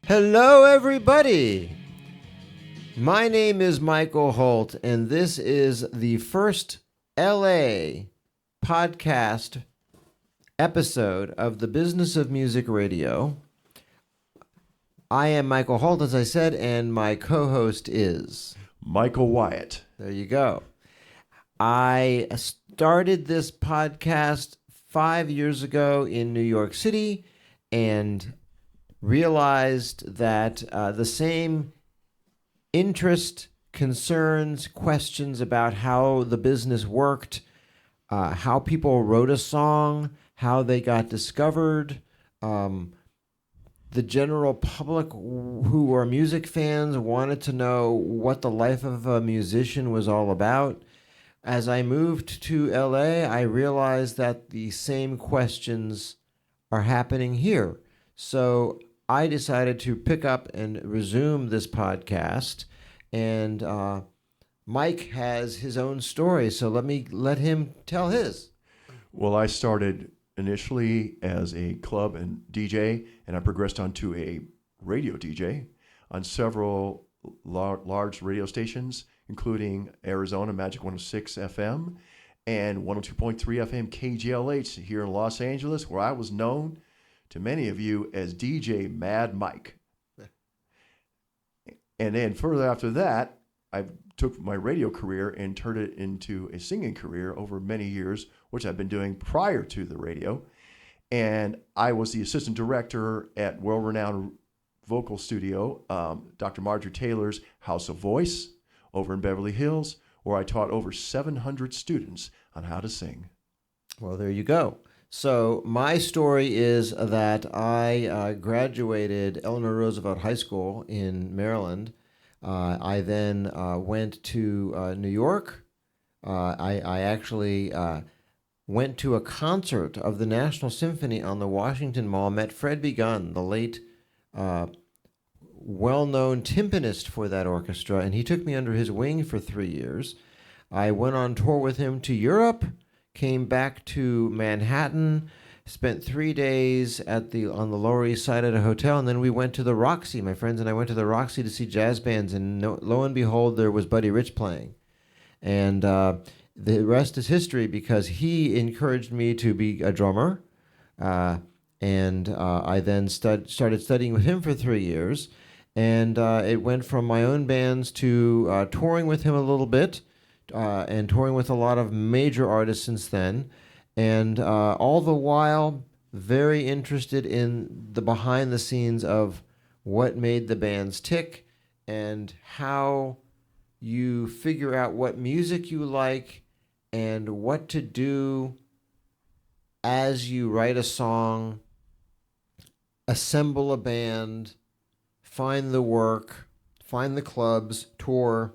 Hello, everybody. My name is Michael Holdt, and this is the first LA podcast episode of the Business of Music Radio. I am Michael Holdt, as I said, and my co-host is Michael Wyatt. There you go. I started this podcast 5 years ago in New York City and realized that the same interest, concerns, questions about how the business worked, how people wrote a song, how they got discovered, the general public who are music fans wanted to know what the life of a musician was all about. As I moved to LA, I realized that the same questions are happening here. So I decided to pick up and resume this podcast. And Mike has his own story, so let him tell his. Well, I started initially as a club and DJ, and I progressed onto a radio DJ on several large radio stations, including Arizona Magic 106 FM and 102.3 FM KGLH here in Los Angeles, where I was known to many of you as DJ Mad Mike. And then further after that, I took my radio career and turned it into a singing career over many years, which I've been doing prior to the radio. And I was the assistant director at world-renowned vocal studio, Dr. Marjorie Taylor's House of Voice over in Beverly Hills, where I taught over 700 students on how to sing. Well, there you go. So my story is that I graduated Eleanor Roosevelt High School in Maryland. I then went to New York. I actually went to a concert of the National Symphony on the Washington Mall, met Fred Begun, the late well-known timpanist for that orchestra, and he took me under his wing for 3 years. I went on tour with him to Europe, came back to Manhattan, spent 3 days on the Lower East Side at a hotel, and then we went to the Roxy. My friends and I went to the Roxy to see jazz bands, and lo and behold, there was Buddy Rich playing. And the rest is history, because he encouraged me to be a drummer, and I then started studying with him for 3 years, and it went from my own bands to touring with him a little bit, and touring with a lot of major artists since then, and all the while very interested in the behind the scenes of what made the bands tick and how you figure out what music you like and what to do as you write a song, assemble a band, find the work, find the clubs, tour.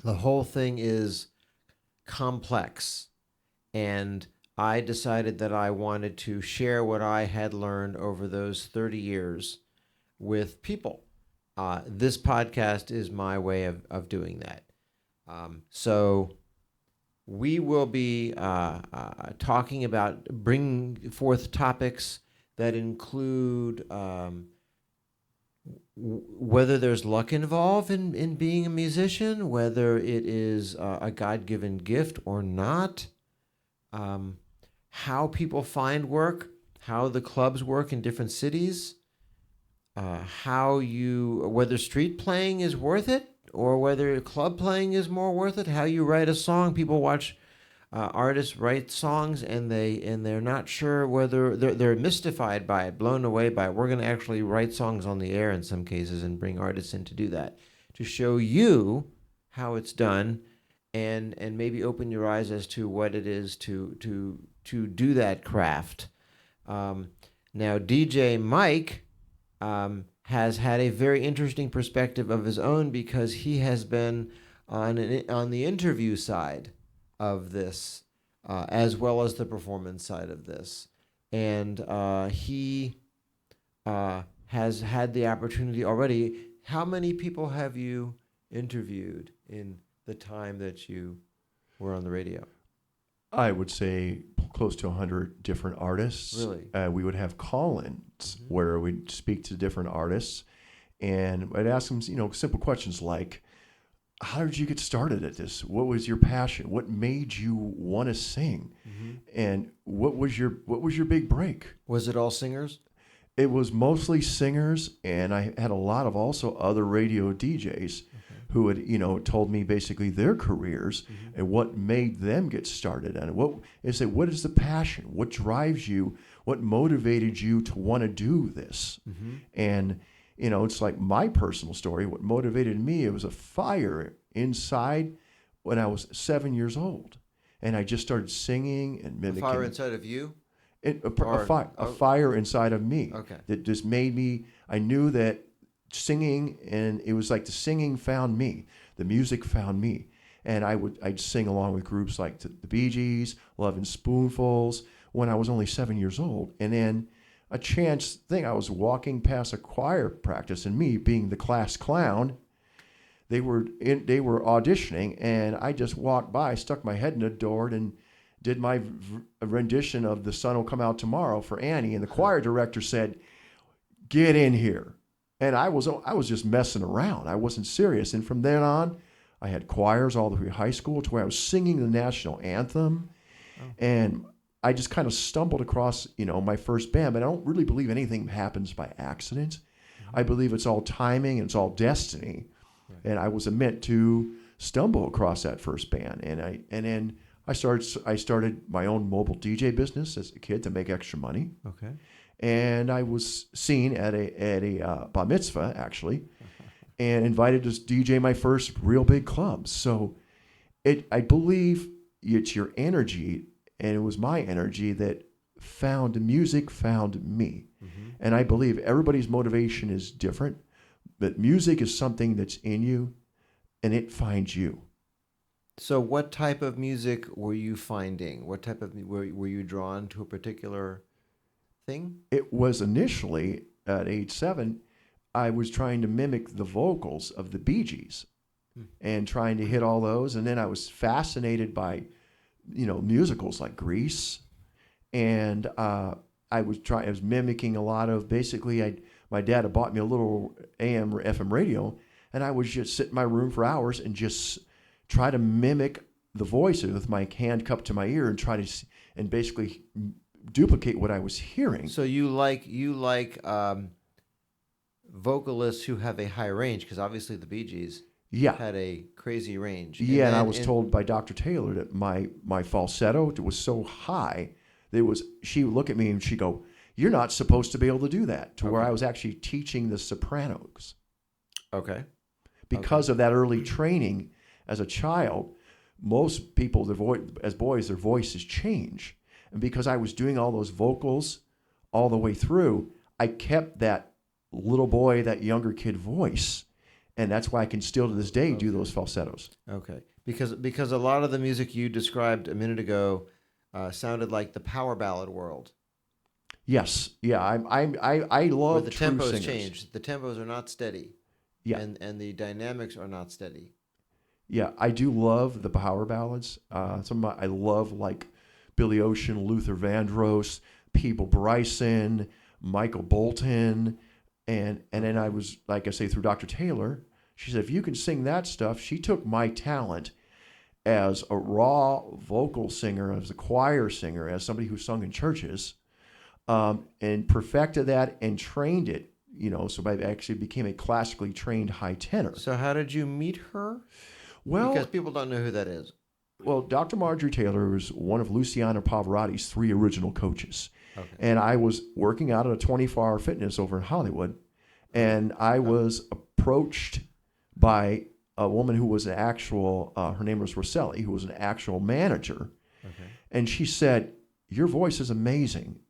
The whole thing is complex, and I decided that I wanted to share what I had learned over those 30 years with people. This podcast is my way of doing that. So we will be talking about bringing forth topics that include whether there's luck involved in being a musician, whether it is a God-given gift or not, how people find work, how the clubs work in different cities, whether street playing is worth it or whether club playing is more worth it, how you write a song. People watch artists write songs and they're not sure whether they're mystified by it, blown away by it. We're going to actually write songs on the air in some cases and bring artists in to do that, to show you how it's done, and maybe open your eyes as to what it is to do that craft. Now, DJ Mike has had a very interesting perspective of his own, because he has been on the interview side of this, as well as the performance side of this. And he has had the opportunity already. How many people have you interviewed in the time that you were on the radio? I would say close to 100 different artists. Really? We would have call-ins where we'd speak to different artists. And I'd ask them, simple questions like, how did you get started at this? What was your passion? What made you want to sing? Mm-hmm. And what was your big break? Was it all singers? It was mostly singers, and I had a lot of also other radio DJs who had, told me basically their careers and what made them get started. And what is the passion? What drives you? What motivated you to want to do this? Mm-hmm. And it's like my personal story. What motivated me, it was a fire inside when I was 7 years old. And I just started singing and mimicking. A fire inside of you? A fire inside of me. Okay. That just made me, I knew that singing, and it was like the singing found me. The music found me. And I'd sing along with groups like the Bee Gees, Love in Spoonfuls, when I was only 7 years old. And then a chance thing, I was walking past a choir practice, and me being the class clown, they were auditioning, and I just walked by, stuck my head in the door, and did my rendition of "The Sun Will Come Out Tomorrow" for Annie, and the choir director said, "Get in here," and I was just messing around. I wasn't serious, and from then on, I had choirs all the way through high school to where I was singing the national anthem, and I just kind of stumbled across, my first band, but I don't really believe anything happens by accident. I believe it's all timing and it's all destiny. Right. And I was meant to stumble across that first band. And then I started my own mobile DJ business as a kid to make extra money. Okay. And I was seen at a bar mitzvah, actually, and invited to DJ my first real big club. So I believe it's your energy. And it was my energy that music found me. Mm-hmm. And I believe everybody's motivation is different, but music is something that's in you, and it finds you. So what type of music were you finding? What type of, were you drawn to a particular thing? It was initially, at age 7, I was trying to mimic the vocals of the Bee Gees and trying to hit all those. And then I was fascinated by musicals like Grease, and I was mimicking a lot of, basically, my dad had bought me a little AM or FM radio, and I would just sit in my room for hours and just try to mimic the voices with my hand cupped to my ear and basically duplicate what I was hearing. So you like vocalists who have a high range, because obviously the Bee Gees had a crazy range. And I was told by Dr. Taylor that my falsetto was so high that she would look at me and she'd go, "You're not supposed to be able to do that," where I was actually teaching the sopranos. Okay. Because of that early training as a child, most people, as boys, their voices change. And because I was doing all those vocals all the way through, I kept that little boy, that younger kid voice. And that's why I can still to this day do those falsettos. Okay, because a lot of the music you described a minute ago sounded like the power ballad world. Yes, yeah, I love where the true tempos singers. change. The tempos are not steady. Yeah, and the dynamics are not steady. Yeah, I do love the power ballads. I love like Billy Ocean, Luther Vandross, Peeble Bryson, Michael Bolton, and then I was, like I say, through Dr. Taylor. She said, if you can sing that stuff, she took my talent as a raw vocal singer, as a choir singer, as somebody who sung in churches, and perfected that and trained it, so I actually became a classically trained high tenor. So how did you meet her? Well, because people don't know who that is. Well, Dr. Marjorie Taylor was one of Luciano Pavarotti's 3 original coaches. Okay. And I was working out at a 24-hour fitness over in Hollywood, and I was approached by a woman who was an actual, her name was Rosselli, who was an actual manager. Okay. And she said, "Your voice is amazing.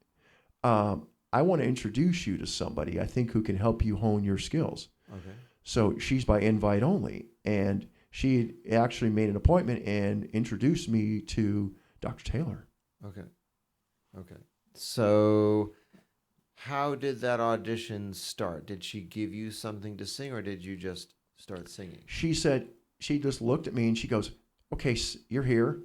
I want to introduce you to somebody I think who can help you hone your skills." Okay. So she's by invite only. And she actually made an appointment and introduced me to Dr. Taylor. Okay. So how did that audition start? Did she give you something to sing, or did you just start singing? She said, she just looked at me and she goes, "Okay, you're here.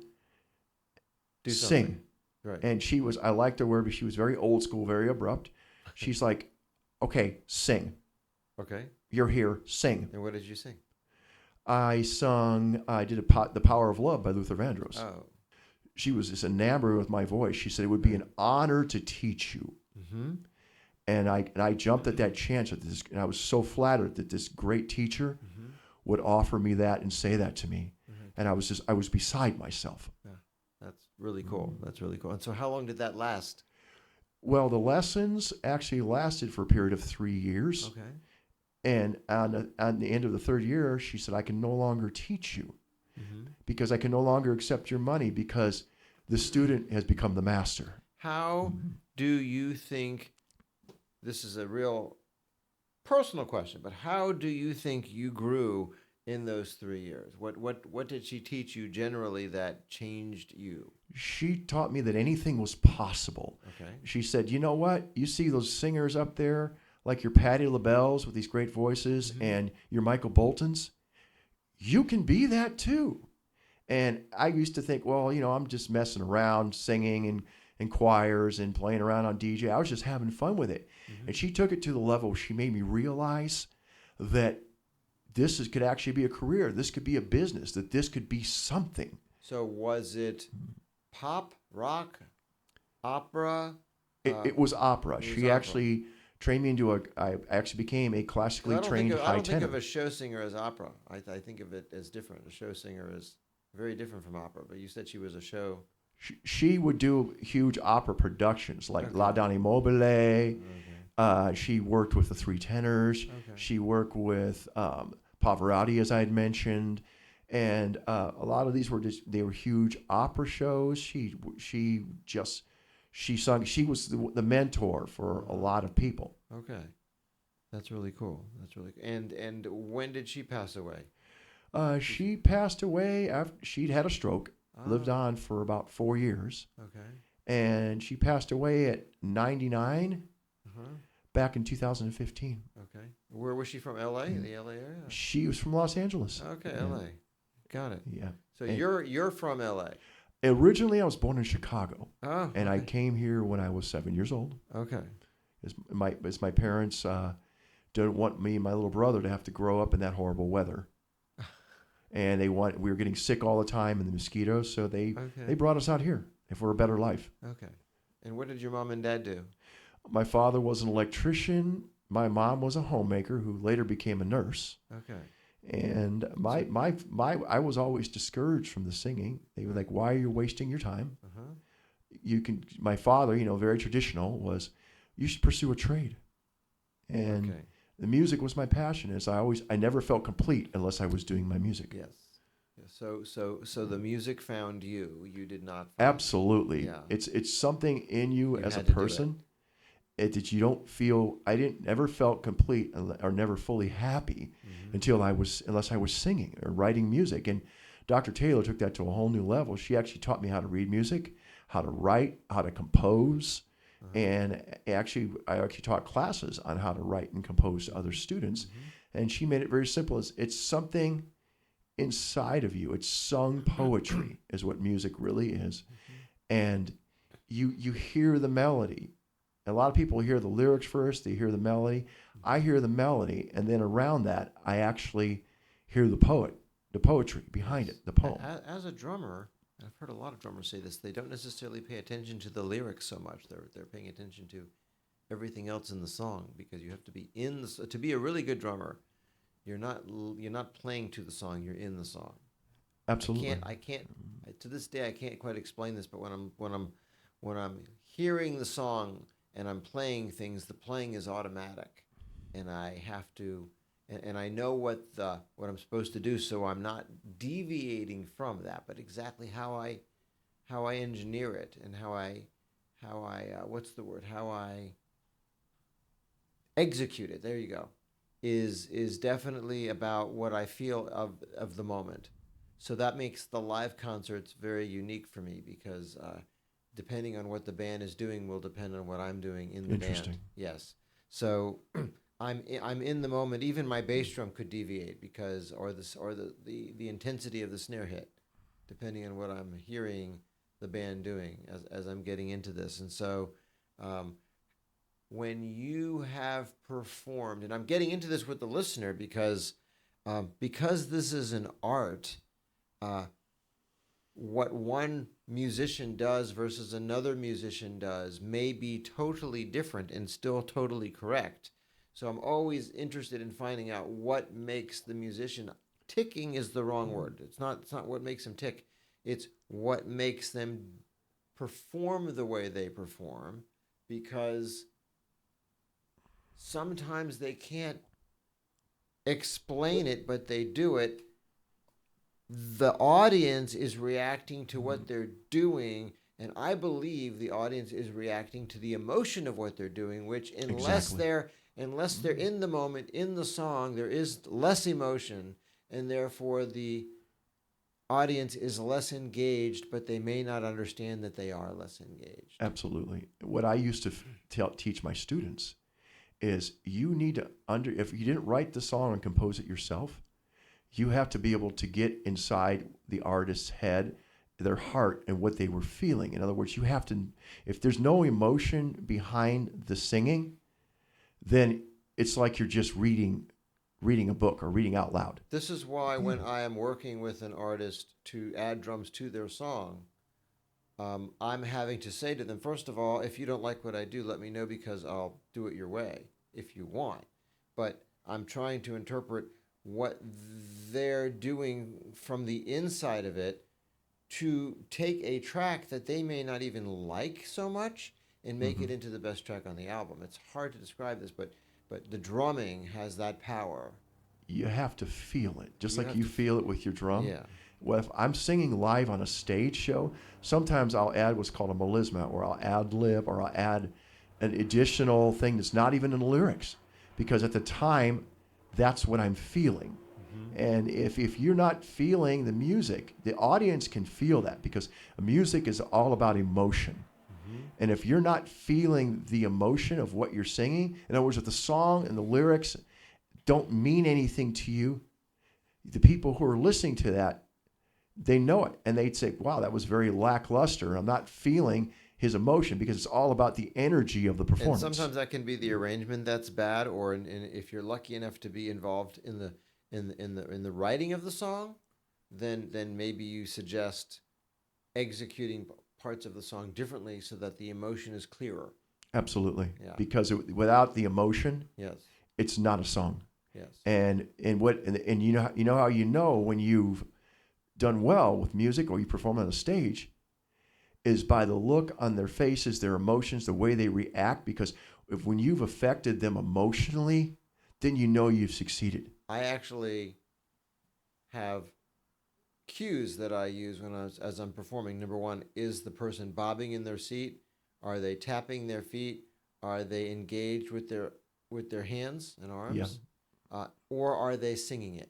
Sing." Right. And I liked her word, but she was very old school, very abrupt. She's like, "Okay, sing." Okay. You're here, sing. And what did you sing? I did The Power of Love by Luther Vandross. Oh. She was just enamored with my voice. She said it would be an honor to teach you. Mm-hmm. And I jumped at that chance and I was so flattered that this great teacher would offer me that and say that to me. Mm-hmm. And I was beside myself. Yeah. That's really cool. That's really cool. And so how long did that last? Well, the lessons actually lasted for a period of 3 years. Okay. And on the end of the third year, she said, I can no longer teach you because I can no longer accept your money because the student has become the master. How do you think, this is a real personal question, but how do you think you grew in those 3 years? What did she teach you generally that changed you? She taught me that anything was possible. Okay. She said, you know what? You see those singers up there, like your Patti LaBelle's with these great voices and your Michael Boltons? You can be that too. And I used to think, well, I'm just messing around singing and choirs and playing around on DJ. I was just having fun with it. And she took it to the level where she made me realize that could actually be a career. This could be a business, that this could be something. So was it pop, rock, opera? It was opera. She actually trained me I actually became a classically trained high tenor. I don't think of a show singer as opera. I think of it as different. A show singer is very different from opera. But you said she was a show. She would do huge opera productions like La Donna Mobile. Okay. She worked with the Three Tenors. Okay. She worked with Pavarotti, as I had mentioned. And a lot of these they were huge opera shows. She sung. She was the mentor for a lot of people. Okay, that's really cool. And when did she pass away? She passed away after she'd had a stroke. Lived on for about 4 years. Okay. And she passed away at 99. Back in 2015. Okay. Where was she from? L.A. The L.A. area? She was from Los Angeles. Okay, L.A. Got it. Yeah. So you're from L.A. Originally, I was born in Chicago. Oh. And I came here when I was 7 years old. Okay. As my parents didn't want me and my little brother to have to grow up in that horrible weather. And we were getting sick all the time in the mosquitoes, so they brought us out here for a better life. Okay. And what did your mom and dad do? My father was an electrician. My mom was a homemaker who later became a nurse. Okay. And I was always discouraged from the singing. They were like, "Why are you wasting your time? My father, very traditional, was, you should pursue a trade." And the music was my passion. I never felt complete unless I was doing my music. Yes. So the music found you. You did not. Absolutely. Yeah. It's something in you as a person. That you don't feel. Never felt complete or never fully happy unless I was singing or writing music. And Dr. Taylor took that to a whole new level. She actually taught me how to read music, how to write, how to compose, and I actually taught classes on how to write and compose to other students. And she made it very simple. It's something inside of you. It's sung poetry is what music really is, and you hear the melody. A lot of people hear the lyrics first, they hear the melody. I hear the melody, and then around that, I actually hear the poetry behind it, the poem. As a drummer, I've heard a lot of drummers say this, they don't necessarily pay attention to the lyrics so much. They're paying attention to everything else in the song, because you have to be to be a really good drummer, you're not playing to the song, you're in the song. Absolutely. I can't to this day I can't quite explain this, but when I'm hearing the song and I'm playing things, the playing is automatic, and I have to, and I know what I'm supposed to do, so I'm not deviating from that. But exactly how I engineer it and how I execute it. There you go. Is definitely about what I feel of the moment. So that makes the live concerts very unique for me, because depending on what the band is doing will depend on what I'm doing in the band. Yes. So I'm in the moment. Even my bass drum could deviate or the intensity of the snare hit, depending on what I'm hearing the band doing as I'm getting into this. And so when you have performed, and I'm getting into this with the listener because this is an art, what one musician does versus another musician does may be totally different and still totally correct. So I'm always interested in finding out what makes the musician ticking is the wrong word. It's not what makes them tick. It's what makes them perform the way they perform, because sometimes they can't explain it, but they do it. The audience is reacting to what they're doing, and I believe the audience is reacting to the emotion of what they're doing, which unless they're in the moment, in the song, there is less emotion, and therefore the audience is less engaged, but they may not understand that they are less engaged. Absolutely. What I used to teach my students is you need to if you didn't write the song and compose it yourself, you have to be able to get inside the artist's head, their heart, and what they were feeling. In other words, you have to, if there's no emotion behind the singing, then it's like you're just reading a book or reading out loud. This is why when I am working with an artist to add drums to their song, I'm having to say to them, first of all, if you don't like what I do, let me know, because I'll do it your way if you want. But I'm trying to interpret what they're doing from the inside of it to take a track that they may not even like so much and make it into the best track on the album. It's hard to describe this, but the drumming has that power. You have to feel it, just like you feel it with your drum. Yeah. Well, if I'm singing live on a stage show, sometimes I'll add what's called a melisma, or I'll ad lib, or I'll add an additional thing that's not even in the lyrics, because at the time, that's what I'm feeling. And if you're not feeling the music, the audience can feel that, because music is all about emotion. And if you're not feeling the emotion of what you're singing, in other words, if the song and the lyrics don't mean anything to you, the people who are listening to that, they know it. And they'd say, wow, that was very lackluster. I'm not feeling his emotion, because it's all about the energy of the performance. And sometimes that can be the arrangement that's bad, or if you're lucky enough to be involved in the writing of the song, then maybe you suggest executing parts of the song differently so that the emotion is clearer. Absolutely. Yeah. Because without the emotion, yes, it's not a song. Yes. And you know how you know when you've done well with music or you perform on a stage is by the look on their faces, their emotions, the way they react. Because when you've affected them emotionally, then you know you've succeeded. I actually have cues that I use as I'm performing. Number one, is the person bobbing in their seat? Are they tapping their feet? Are they engaged with their hands and arms? Yeah. Or are they singing it?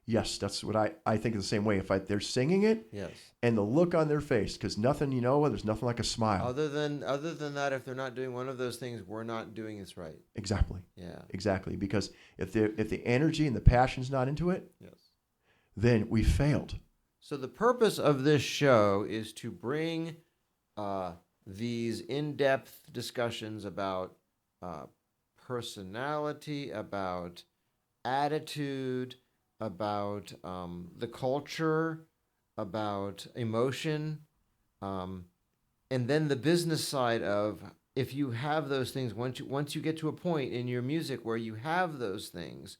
Yes, that's what I think of the same way. If they're singing it, yes, and the look on their face, because there's nothing like a smile. Other than that, if they're not doing one of those things, we're not doing this right. Exactly. Yeah. Exactly. Because if the energy and the passion's not into it, yes, then we failed. So the purpose of this show is to bring these in-depth discussions about personality, about attitude, about the culture, about emotion, and then the business side of, if you have those things, once you get to a point in your music where you have those things,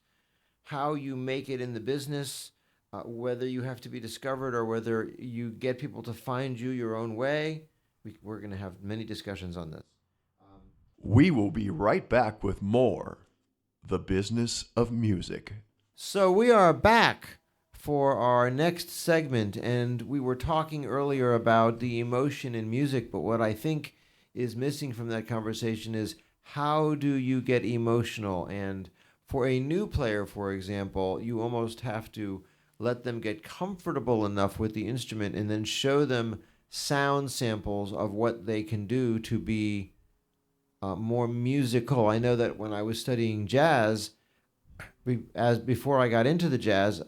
how you make it in the business, whether you have to be discovered or whether you get people to find you your own way. We're going to have many discussions on this. We will be right back with more The Business of Music. So we are back for our next segment, and we were talking earlier about the emotion in music, but what I think is missing from that conversation is, how do you get emotional? And for a new player, for example, you almost have to let them get comfortable enough with the instrument and then show them sound samples of what they can do to be more musical. I know that when I was studying jazz, before I got into the jazz,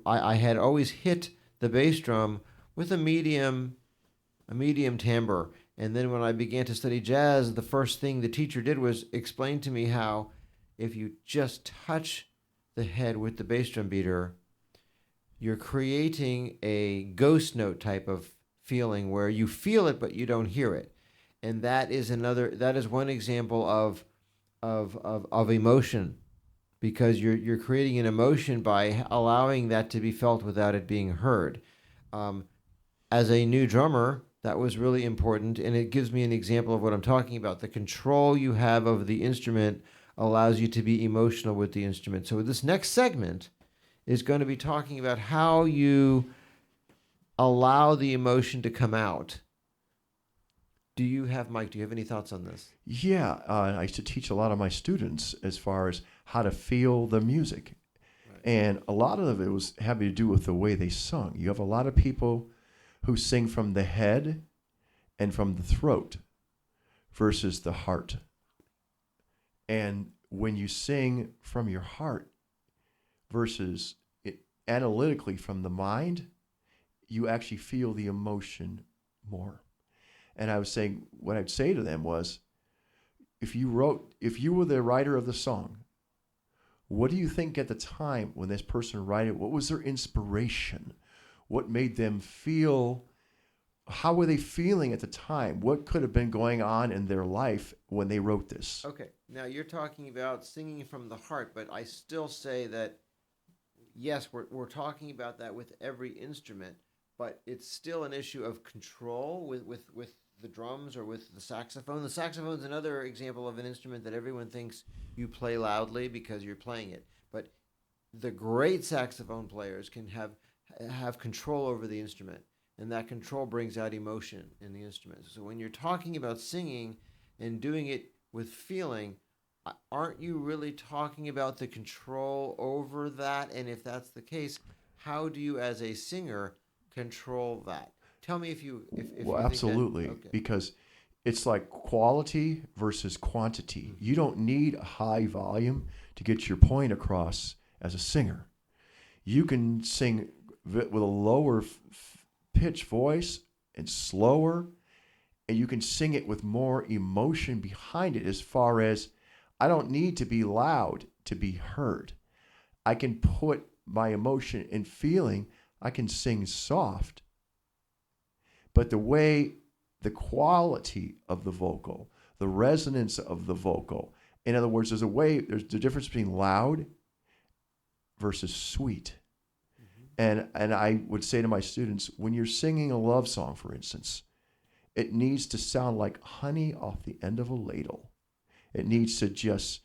I had always hit the bass drum with a medium timbre, And then when I began to study jazz, the first thing the teacher did was explain to me how if you just touch the head with the bass drum beater, you're creating a ghost note type of feeling where you feel it but you don't hear it. And that is one example of emotion, because you're creating an emotion by allowing that to be felt without it being heard. As a new drummer, that was really important, and it gives me an example of what I'm talking about. The control you have of the instrument allows you to be emotional with the instrument. So this next segment is going to be talking about how you allow the emotion to come out. Mike, do you have any thoughts on this? Yeah, I used to teach a lot of my students as far as how to feel the music. Right. And a lot of it was having to do with the way they sung. You have a lot of people who sing from the head and from the throat versus the heart. And when you sing from your heart versus it analytically from the mind, you actually feel the emotion more. And I was saying, what I'd say to them was, if you were the writer of the song, what do you think at the time when this person wrote it, what was their inspiration? What made them feel, how were they feeling at the time? What could have been going on in their life when they wrote this? Okay, now you're talking about singing from the heart, but I still say that, yes, we're talking about that with every instrument, but it's still an issue of control with the drums or with the saxophone. The saxophone is another example of an instrument that everyone thinks you play loudly because you're playing it. But the great saxophone players can have control over the instrument, and that control brings out emotion in the instrument. So when you're talking about singing and doing it with feeling, aren't you really talking about the control over that? And if that's the case, how do you as a singer control that? Tell me if you absolutely, think that, okay. Because it's like quality versus quantity. You don't need a high volume to get your point across as a singer. You can sing with a lower pitch voice and slower, and you can sing it with more emotion behind it, as far as I don't need to be loud to be heard. I can put my emotion and feeling, I can sing soft. But the quality of the vocal, the resonance of the vocal, in other words, there's the difference between loud versus sweet. Mm-hmm. And I would say to my students, when you're singing a love song, for instance, it needs to sound like honey off the end of a ladle. It needs to just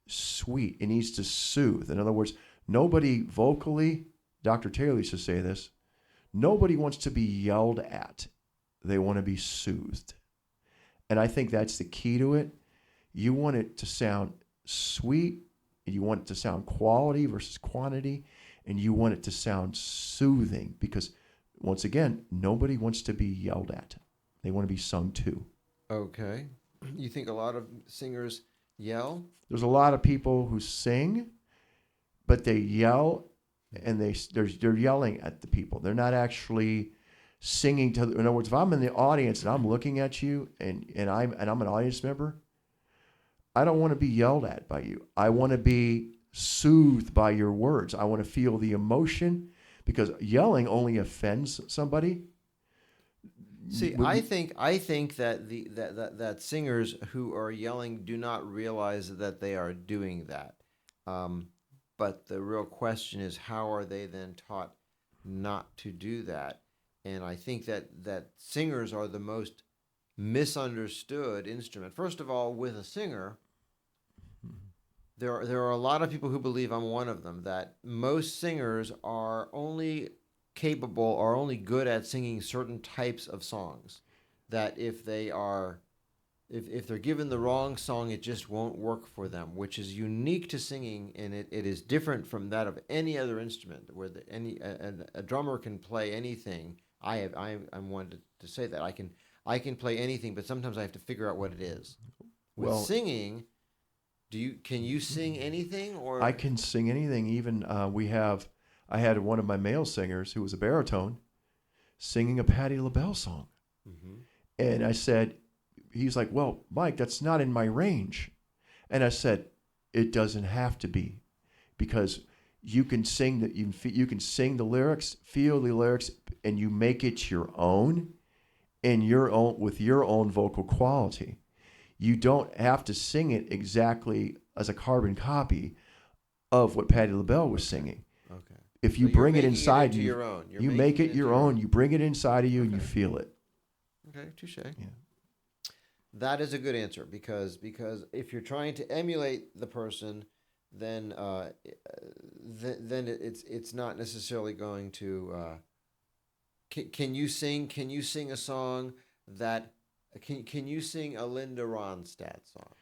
sweet. It needs to soothe. In other words, nobody vocally, Dr. Taylor used to say this, nobody wants to be yelled at. They want to be soothed. And I think that's the key to it. You want it to sound sweet, and you want it to sound quality versus quantity, and you want it to sound soothing, because, once again, nobody wants to be yelled at. They want to be sung to. Okay. You think a lot of singers yell? There's a lot of people who sing, but they yell, and they're yelling at the people. They're not actually singing to. In other words, if I'm in the audience and I'm looking at you, and I'm an audience member, I don't want to be yelled at by you. I want to be soothed by your words. I want to feel the emotion, because yelling only offends somebody. See, I think that that singers who are yelling do not realize that they are doing that. But the real question is, how are they then taught not to do that? And I think that singers are the most misunderstood instrument. First of all, with a singer, there are a lot of people who believe, I'm one of them, that most singers are only capable or only good at singing certain types of songs. That if they're given the wrong song, it just won't work for them, which is unique to singing, and it is different from that of any other instrument, where a drummer can play anything. I'm one to say that I can play anything, but sometimes I have to figure out what it is. With singing, can you sing anything? Or I can sing anything. Even I had one of my male singers who was a baritone singing a Patti LaBelle song. Mm-hmm. And I said, he's like, well, Mike, that's not in my range. And I said, it doesn't have to be, because you can sing you can sing the lyrics, feel the lyrics, and you make it your own, and your own with your own vocal quality. You don't have to sing it exactly as a carbon copy of what Patti LaBelle was singing. Okay. If you So bring it you're making inside into you, your own. You're you making make it into your own. You bring it inside of you, and you feel it. Okay, touche. Yeah. That is a good answer, because if you're trying to emulate the person, then it's not necessarily going to. Can you sing? Can you sing a song that? Can you sing a Linda Ronstadt song?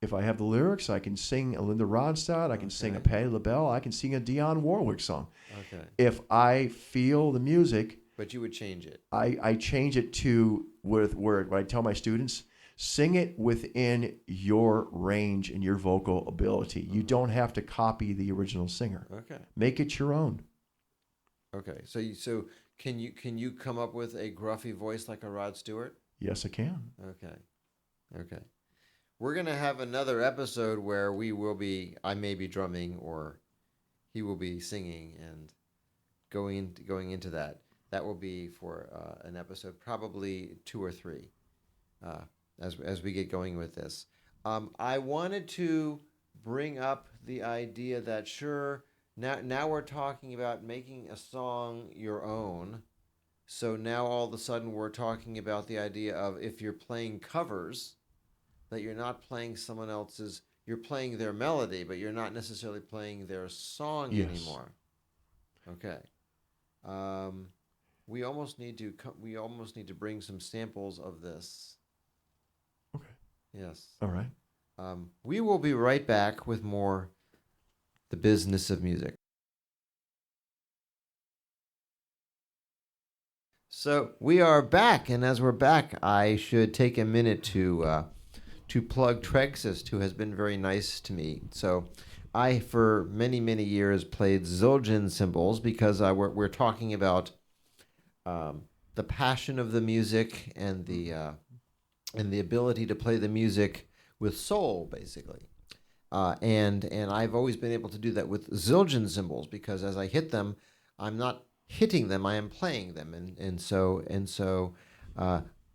If I have the lyrics, I can sing a Linda Ronstadt. I can sing a Patti LaBelle. I can sing a Dionne Warwick song. Okay. If I feel the music, but you would change it. I change it to where I tell my students, sing it within your range and your vocal ability. You don't have to copy the original singer. Okay. Make it your own. Okay. So can you come up with a gruffy voice like a Rod Stewart? Yes, I can. Okay. We're gonna have another episode where I may be drumming, or he will be singing, and going into that. That will be for an episode, probably 2 or 3, as we get going with this. I wanted to bring up the idea that now we're talking about making a song your own. So now all of a sudden we're talking about the idea of, if you're playing covers, that you're not playing someone else's, you're playing their melody, but you're not necessarily playing their song anymore. Okay. We almost need to bring some samples of this. Okay. Yes. All right. We will be right back with more The Business of Music. So we are back, and as we're back, I should take a minute to plug Trexist, who has been very nice to me. So I, for many, many years, played Zildjian cymbals, because we're talking about the passion of the music and the ability to play the music with soul, basically. And I've always been able to do that with Zildjian cymbals, because as I hit them, I'm not hitting them, I am playing them, and so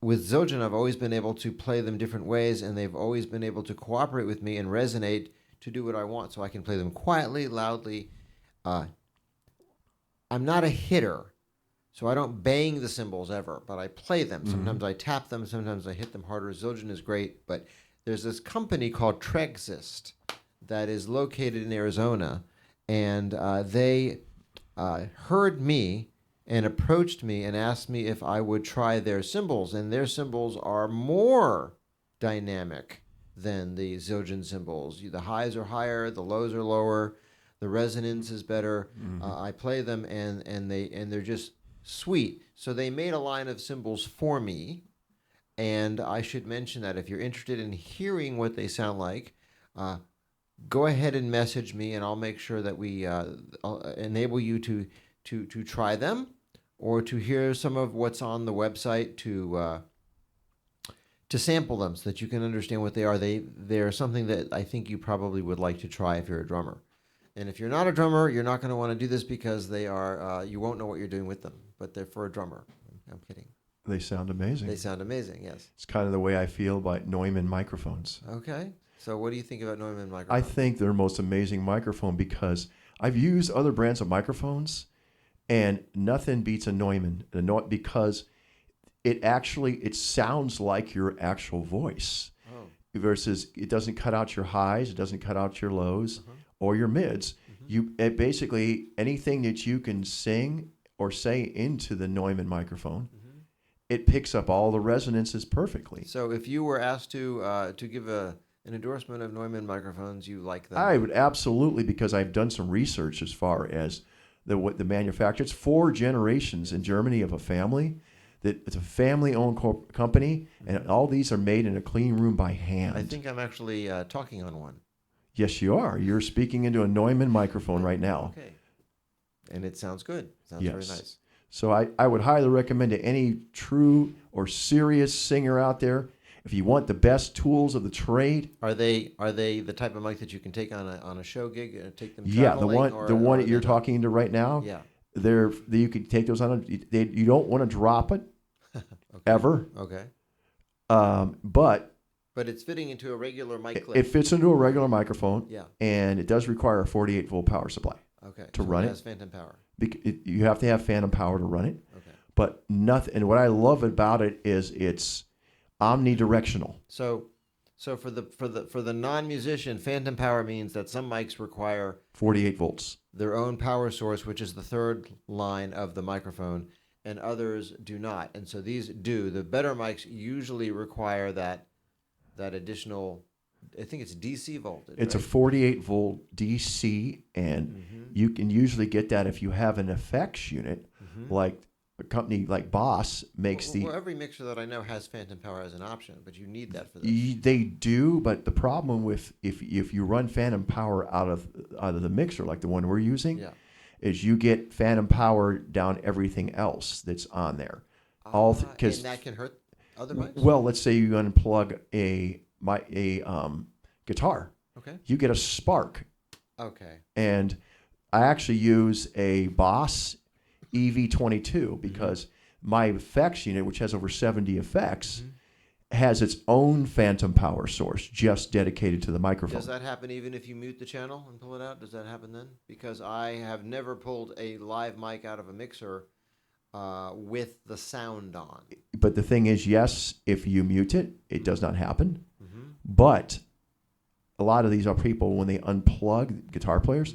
with Zildjian, I've always been able to play them different ways, and they've always been able to cooperate with me and resonate to do what I want. So I can play them quietly, loudly. I'm not a hitter, so I don't bang the cymbals ever, but I play them. Sometimes I tap them, sometimes I hit them harder. Zildjian is great, but there's this company called Trexist that is located in Arizona, and they heard me and approached me and asked me if I would try their cymbals. And their cymbals are more dynamic than the Zildjian cymbals. The highs are higher, the lows are lower, the resonance is better. I play them, and they're just sweet. So they made a line of cymbals for me, and I should mention that if you're interested in hearing what they sound like, go ahead and message me, and I'll make sure that we I'll enable you to try them, or to hear some of what's on the website, to sample them, so that you can understand what they are. They're something that I think you probably would like to try if you're a drummer. And if you're not a drummer, you're not going to want to do this, because they are you won't know what you're doing with them. But they're for a drummer. I'm kidding. They sound amazing. They sound amazing, yes. It's kind of the way I feel about Neumann microphones. Okay. So what do you think about Neumann microphones? I think they're the most amazing microphone, because I've used other brands of microphones, and nothing beats a Neumann, because it sounds like your actual voice. Oh. Versus it doesn't cut out your highs, it doesn't cut out your lows or your mids. It basically, anything that you can sing or say into the Neumann microphone, it picks up all the resonances perfectly. So if you were asked to give an endorsement of Neumann microphones, you like them? I would absolutely, because I've done some research as far as the manufacturer. It's 4 generations in Germany of a family. That it's a family-owned company, and all these are made in a clean room by hand. I think I'm actually talking on one. Yes, you are. You're speaking into a Neumann microphone right now. Okay. And it sounds good. Sounds very nice. So I would highly recommend to any true or serious singer out there, if you want the best tools of the trade. Are they the type of mic that you can take on a show gig and take them Yeah, traveling? the one that you're talking into right now. Yeah. You can take those on. You don't want to drop it Okay. ever. Okay. But it's fitting into a regular mic clip. it fits into a regular microphone. Yeah. And it does require a 48-volt power supply. Okay. To run it has phantom power. You have to have phantom power to run it. Okay. But nothing. And what I love about it is it's omnidirectional. So for the non-musician, phantom power means that some mics require 48 volts. their own power source, which is the third line of the microphone, and others do not. And so these do. The better mics usually require that additional, I think it's DC voltage. It's right? a 48 volt DC, and you can usually get that if you have an effects unit, like a company like Boss makes well, every mixer that I know has phantom power as an option, but you need that for this. They do, but the problem with if you run phantom power out of the mixer like the one we're using, is you get phantom power down everything else that's on there. And that can hurt other mics? Well, let's say you unplug a guitar. Okay. You get a spark. Okay. And I actually use a Boss EV22 because my effects unit, which has over 70 effects, has its own phantom power source just dedicated to the microphone. Does that happen even if you mute the channel and pull it out? Does that happen then? Because I have never pulled a live mic out of a mixer with the sound on. But the thing is, yes, if you mute it, it does not happen. But a lot of these are people, when they unplug, guitar players,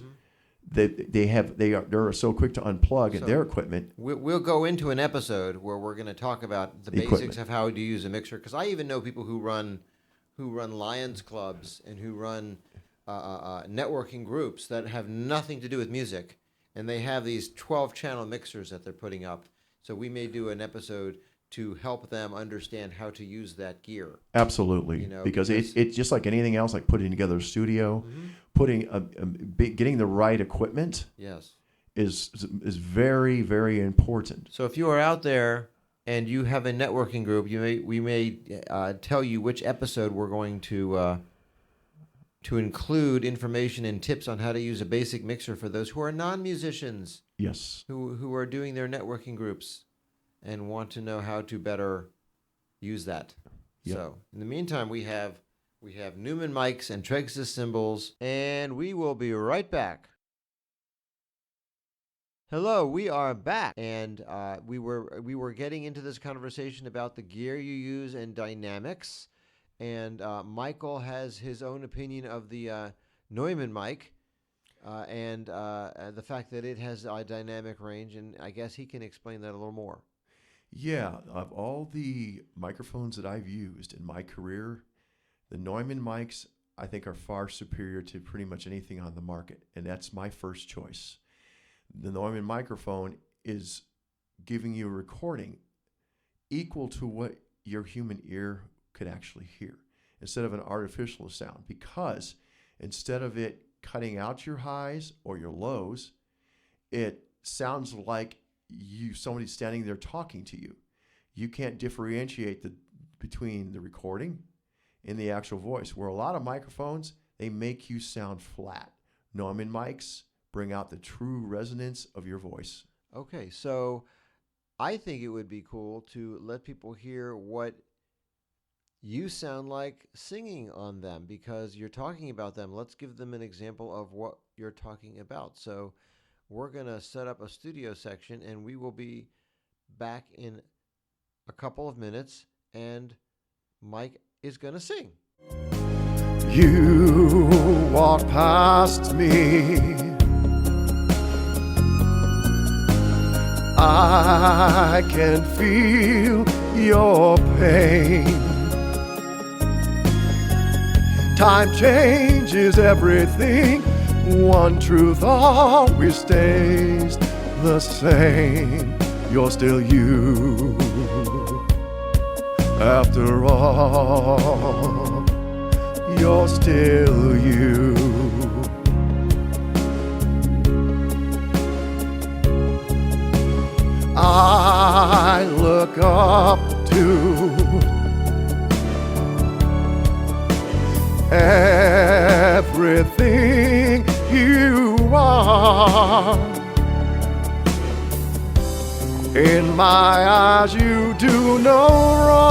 they're so quick to unplug their equipment. We'll go into an episode where we're going to talk about the basics equipment of how to use a mixer, because I even know people who run Lions clubs and who run networking groups that have nothing to do with music, and they have these 12-channel mixers that they're putting up. So we may do an episode to help them understand how to use that gear. Absolutely, because it's just like anything else, like putting together a studio, getting the right equipment. Yes, is very, very important. So if you are out there and you have a networking group, we may tell you which episode we're going to include information and tips on how to use a basic mixer for those who are non-musicians. Yes, who are doing their networking groups and want to know how to better use that. Yep. So in the meantime, we have Neumann mics and Trexis cymbals, and we will be right back. Hello, we are back, and we were getting into this conversation about the gear you use and dynamics, and Michael has his own opinion of the Neumann mic. And the fact that it has a dynamic range, and I guess he can explain that a little more. Yeah, of all the microphones that I've used in my career, the Neumann mics I think are far superior to pretty much anything on the market, and that's my first choice. The Neumann microphone is giving you a recording equal to what your human ear could actually hear, instead of an artificial sound, because instead of it cutting out your highs or your lows, it sounds like somebody's standing there talking to you. You can't differentiate between the recording and the actual voice, where a lot of microphones, they make you sound flat. Neumann mics bring out the true resonance of your voice. Okay, so I think it would be cool to let people hear what you sound like singing on them, because you're talking about them. Let's give them an example of what you're talking about. So we're going to set up a studio section, and we will be back in a couple of minutes, and Mike is going to sing. You walk past me, I can feel your pain. Time changes everything. One truth always stays the same. You're still you. After all, you're still you. I look up to. Everything you are. In my eyes you do no wrong,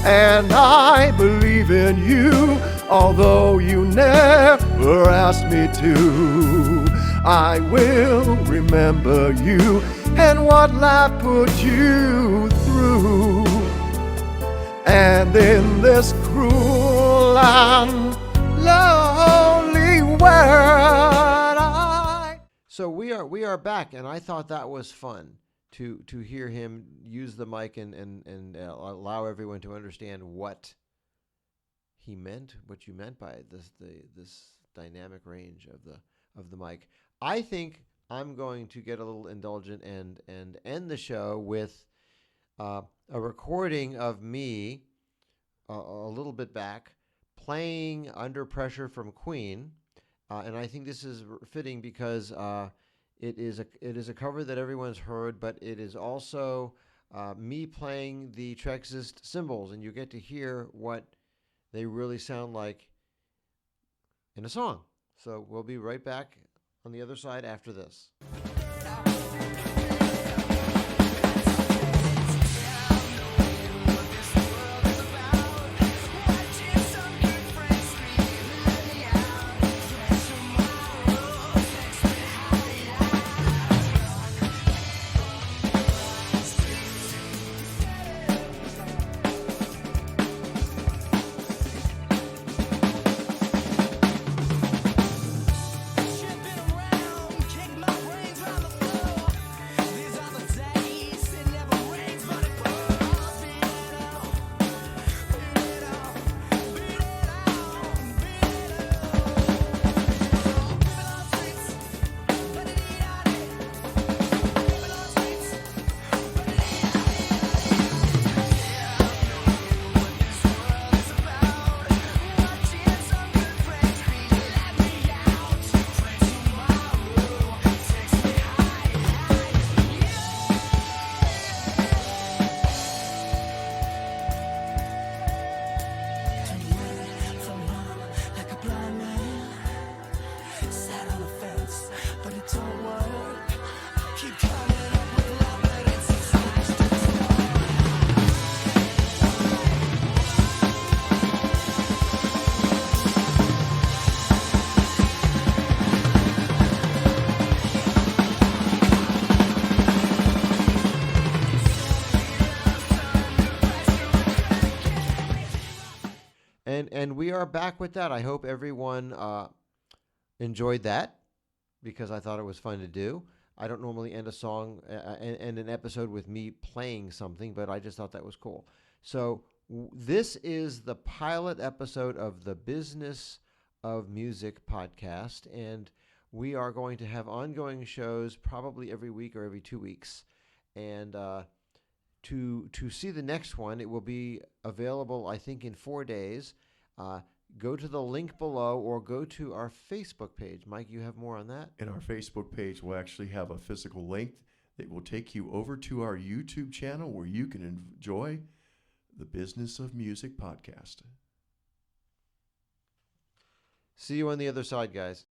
and I believe in you, although you never asked me to. I will remember you and what life put you through. And in this cruel and lonely world, So we are back, and I thought that was fun to hear him use the mic and allow everyone to understand what he meant, what you meant by this dynamic range of the mic. I think I'm going to get a little indulgent and end the show with a recording of me a little bit back playing Under Pressure from Queen. And I think this is fitting because it is a cover that everyone's heard, but it is also me playing the Trexist cymbals, and you get to hear what they really sound like in a song. So we'll be right back on the other side after this. And we are back with that. I hope everyone enjoyed that because I thought it was fun to do. I don't normally end a song and an episode with me playing something, but I just thought that was cool. So this is the pilot episode of the Business of Music podcast, and we are going to have ongoing shows probably every week or every 2 weeks. And to see the next one, it will be available, I think, in 4 days. Go to the link below or go to our Facebook page. Mike, you have more on that? And our Facebook page will actually have a physical link that will take you over to our YouTube channel where you can enjoy the Business of Music podcast. See you on the other side, guys.